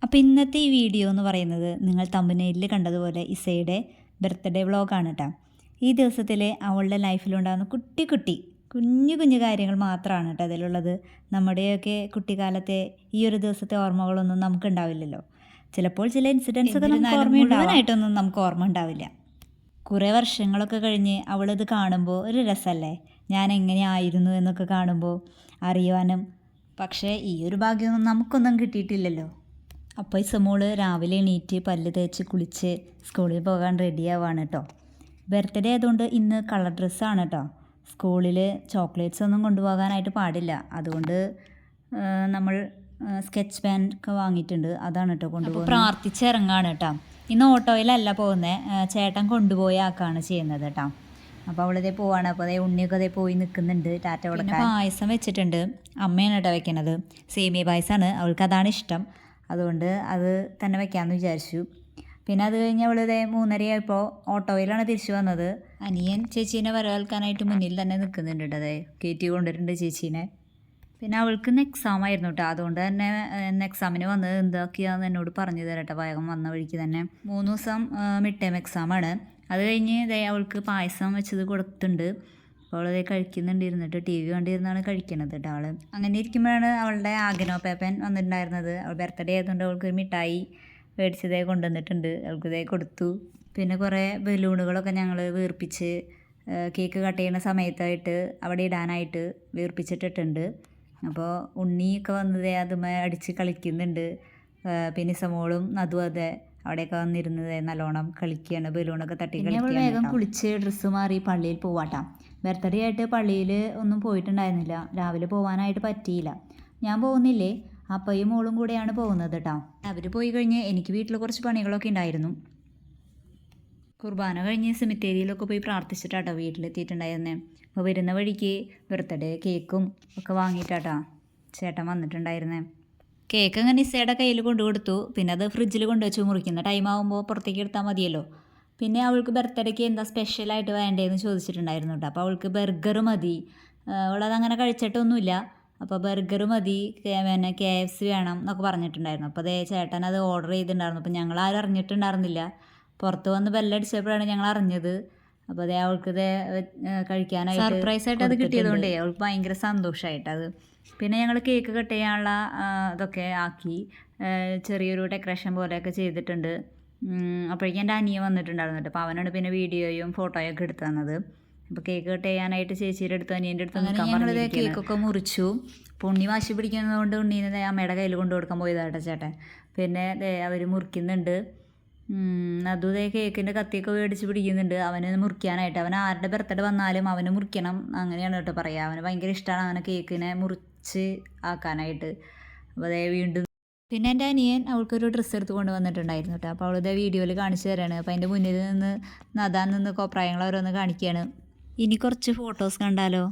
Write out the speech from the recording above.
അപ്പോൾ ഇന്നത്തെ ഈ വീഡിയോ എന്ന് പറയുന്നത് നിങ്ങൾ തമ്പനെയിലിൽ കണ്ടതുപോലെ ഇസയുടെ ബർത്ത്ഡേ വ്ളോഗാണ് കേട്ടോ. ഈ ദിവസത്തിൽ അവളുടെ ലൈഫിലുണ്ടാകുന്ന കുഞ്ഞു കുഞ്ഞു കാര്യങ്ങൾ മാത്രമാണ് കേട്ടോ അതിലുള്ളത്. നമ്മുടെയൊക്കെ കുട്ടിക്കാലത്തെ ഈ ഒരു ദിവസത്തെ ഓർമ്മകളൊന്നും നമുക്കുണ്ടാവില്ലല്ലോ. ചിലപ്പോൾ ചില ഇൻസിഡൻസ് ഒക്കെ മുഴുവനായിട്ടൊന്നും നമുക്ക് ഓർമ്മ ഉണ്ടാവില്ല. കുറേ വർഷങ്ങളൊക്കെ കഴിഞ്ഞ് അവളിത് കാണുമ്പോൾ ഒരു രസമല്ലേ, ഞാൻ എങ്ങനെയായിരുന്നു എന്നൊക്കെ കാണുമ്പോൾ അറിയുവാനും. പക്ഷേ ഈ ഒരു ഭാഗ്യമൊന്നും നമുക്കൊന്നും കിട്ടിയിട്ടില്ലല്ലോ. അപ്പോൾ ഇസമോള് രാവിലെ എണീറ്റ് പല്ല് തേച്ച് കുളിച്ച് സ്കൂളിൽ പോകാൻ റെഡിയാവാണ് കേട്ടോ. ബർത്ത്ഡേ ആയതുകൊണ്ട് ഇന്ന് കളർ ഡ്രസ്സാണ് കേട്ടോ. സ്കൂളിൽ ചോക്ലേറ്റ്സ് ഒന്നും കൊണ്ടുപോകാനായിട്ട് പാടില്ല, അതുകൊണ്ട് നമ്മൾ സ്കെച്ച് പെൻ ഒക്കെ വാങ്ങിയിട്ടുണ്ട്, അതാണ് കേട്ടോ കൊണ്ടുപോകുന്നത്. പ്രാർത്ഥിച്ചിറങ്ങാണ് കേട്ടോ. ഇന്ന് ഓട്ടോയിലല്ല പോകുന്നത്, ചേട്ടൻ കൊണ്ടുപോയി ആക്കാണ് ചെയ്യുന്നത് കേട്ടോ. അപ്പോൾ അവളിതേ പോവാണ്. അപ്പോൾ അതേ ഉണ്ണിയൊക്കെ അതേ പോയി നിൽക്കുന്നുണ്ട് ടാറ്റ കൊടുക്കാൻ. പായസം വെച്ചിട്ടുണ്ട്, അമ്മയാണ് കേട്ടോ വെക്കണത്. സേമിയ പായസമാണ്, അവൾക്ക് അതാണ് ഇഷ്ടം, അതുകൊണ്ട് അത് തന്നെ വെക്കാമെന്ന് വിചാരിച്ചു. പിന്നെ അത് കഴിഞ്ഞ് അവളിതേ 3:30 ഓട്ടോയിലാണ് തിരിച്ചു വന്നത്. അനിയൻ ചേച്ചീനെ വരവേൽക്കാനായിട്ട് മുന്നിൽ തന്നെ നിൽക്കുന്നുണ്ട്, അതെ കയറ്റി കൊണ്ടിട്ടുണ്ട് ചേച്ചീനെ. പിന്നെ അവൾക്ക് ഇന്ന് എക്സാം ആയിരുന്നു കേട്ടോ, അതുകൊണ്ട് തന്നെ ഇന്ന് എക്സാമിന് വന്നത് എന്തൊക്കെയാണെന്ന് എന്നോട് പറഞ്ഞു തരട്ടെ. വേഗം വന്ന വഴിക്ക് തന്നെ 3 ദിവസം മിഡ് ടേം എക്സാമാണ്. അത് കഴിഞ്ഞ് ഇതേ അവൾക്ക് പായസം വെച്ചത് കൊടുത്തിട്ടുണ്ട്. അപ്പോൾ അവളത് കഴിക്കുന്നുണ്ട്, ഇരുന്നിട്ട് ടി വി കണ്ടിരുന്നാണ് കഴിക്കണത് കേട്ടോ ആൾ. അങ്ങനെ ഇരിക്കുമ്പോഴാണ് അവളുടെ ആഗ്നോ പേപ്പൻ വന്നിട്ടുണ്ടായിരുന്നത്. അവൾ ബർത്ത്ഡേ ആയതുകൊണ്ട് അവൾക്ക് ഒരു മിഠായി മേടിച്ചതേ കൊണ്ടുവന്നിട്ടുണ്ട്, അവൾക്കിതേ കൊടുത്തു. പിന്നെ കുറേ ബലൂണുകളൊക്കെ ഞങ്ങൾ വീർപ്പിച്ച് കേക്ക് കട്ട് ചെയ്യുന്ന സമയത്തായിട്ട് അവിടെ ഇടാനായിട്ട് വീർപ്പിച്ചിട്ടിട്ടുണ്ട്. അപ്പോൾ ഉണ്ണിയൊക്കെ വന്നതേ അതുമേ അടിച്ച് കളിക്കുന്നുണ്ട്. പിന്നെ സമോളും അതും അതെ അവിടെയൊക്കെ വന്നിരുന്നത് നല്ലോണം കളിക്കുകയാണ്, ബലൂണൊക്കെ തട്ടി കളിക്കുകയാണ്. വേഗം കുളിച്ച് ഡ്രസ്സ് മാറി പള്ളിയിൽ പോവാട്ടാം. ബർത്ത്ഡേ ആയിട്ട് പള്ളിയിൽ ഒന്നും പോയിട്ടുണ്ടായിരുന്നില്ല, രാവിലെ പോകാനായിട്ട് പറ്റിയില്ല. ഞാൻ പോകുന്നില്ലേ, അപ്പയും മോളും കൂടെയാണ് പോകുന്നത് കേട്ടോ. അവർ പോയി കഴിഞ്ഞ് എനിക്ക് വീട്ടിൽ കുറച്ച് പണികളൊക്കെ ഉണ്ടായിരുന്നു. കുർബാന കഴിഞ്ഞ് സെമിത്തേരിയിലൊക്കെ പോയി പ്രാർത്ഥിച്ചിട്ടാട്ടോ വീട്ടിലെത്തിയിട്ടുണ്ടായിരുന്നേ. അപ്പോൾ വരുന്ന വഴിക്ക് ബർത്ത്ഡേ കേക്കും ഒക്കെ വാങ്ങിയിട്ടാട്ടോ ചേട്ടൻ വന്നിട്ടുണ്ടായിരുന്നേ. കേക്ക് അങ്ങനെ ഇസയുടെ കയ്യിൽ കൊണ്ടു കൊടുത്തു. പിന്നെ അത് ഫ്രിഡ്ജിൽ കൊണ്ടുവച്ചു, മുറിക്കുന്ന ടൈം ആകുമ്പോൾ പുറത്തേക്ക് എടുത്താൽ മതിയല്ലോ. പിന്നെ അവൾക്ക് ബർത്ത്ഡേക്ക് എന്താ സ്പെഷ്യലായിട്ട് വേണ്ടതെന്ന് ചോദിച്ചിട്ടുണ്ടായിരുന്നു കേട്ടോ. അപ്പോൾ അവൾക്ക് ബർഗർ മതി, അവളതങ്ങനെ കഴിച്ചിട്ടൊന്നുമില്ല. അപ്പോൾ ബർഗർ മതി, പിന്നെ KFC വേണം എന്നൊക്കെ പറഞ്ഞിട്ടുണ്ടായിരുന്നു. അപ്പോൾ അതേ ചേട്ടൻ അത് ഓർഡർ ചെയ്തിട്ടുണ്ടായിരുന്നു. അപ്പോൾ ഞങ്ങളാരും അറിഞ്ഞിട്ടുണ്ടായിരുന്നില്ല, പുറത്ത് വന്ന് ബെല്ലടിച്ചപ്പോഴാണ് ഞങ്ങൾ അറിഞ്ഞത്. അപ്പോൾ അതേ അവൾക്കിത് കഴിക്കാനായിട്ട് സർപ്രൈസായിട്ട് അത് കിട്ടിയതുകൊണ്ടേ അവൾക്ക് ഭയങ്കര സന്തോഷമായിട്ടത്. പിന്നെ ഞങ്ങൾ കേക്ക് കട്ട് ചെയ്യാനുള്ള ഇതൊക്കെ ആക്കി, ചെറിയൊരു ഡെക്കറേഷൻ പോലെയൊക്കെ ചെയ്തിട്ടുണ്ട്. അപ്പോഴേക്കും എൻ്റെ അനിയൻ വന്നിട്ടുണ്ടായിരുന്നു കേട്ടോ. അപ്പോൾ അവനാണ് പിന്നെ വീഡിയോയും ഫോട്ടോയൊക്കെ എടുത്തു തന്നത്. അപ്പോൾ കേക്ക് കട്ട് ചെയ്യാനായിട്ട് ചേച്ചിയുടെ അടുത്ത് അനിയൻ്റെ അടുത്ത് നിൽക്കാൻ പറഞ്ഞത് കേക്കൊക്കെ മുറിച്ചു. അപ്പോൾ ഉണ്ണി വാശി പിടിക്കുന്നതുകൊണ്ട് ഉണ്ണീനെ അമ്മയുടെ കയ്യിൽ കൊണ്ടു കൊടുക്കാൻ പോയതാട്ടോ ചേട്ടൻ. പിന്നെ അവർ മുറിക്കുന്നുണ്ട്. അതും കേക്കിൻ്റെ കത്തിയൊക്കെ മേടിച്ച് പിടിക്കുന്നുണ്ട് അവന് മുറിക്കാനായിട്ട്. അവൻ ആരുടെ ബർത്ത്ഡേ വന്നാലും അവന് മുറിക്കണം, അങ്ങനെയാണ് കേട്ടോ പറയുക. അവന് ഭയങ്കര ഇഷ്ടമാണ് അങ്ങനെ കേക്കിനെ മുറിച്ച് ആക്കാനായിട്ട്. അപ്പോൾ അതേ വീണ്ടും പിന്നെ എൻ്റെ അനിയൻ അവൾക്കൊരു ഡ്രസ്സ് എടുത്ത് കൊണ്ട് വന്നിട്ടുണ്ടായിരുന്നു കേട്ടോ. അപ്പോൾ അവളിതേ വീഡിയോയിൽ കാണിച്ചു തരാണ്. അപ്പോൾ അതിൻ്റെ മുന്നിൽ നിന്ന് നദാൻ നിന്ന് കോപ്രായങ്ങൾ ഓരോന്ന് കാണിക്കുകയാണ്. ഇനി കുറച്ച് ഫോട്ടോസ് കണ്ടാലോ.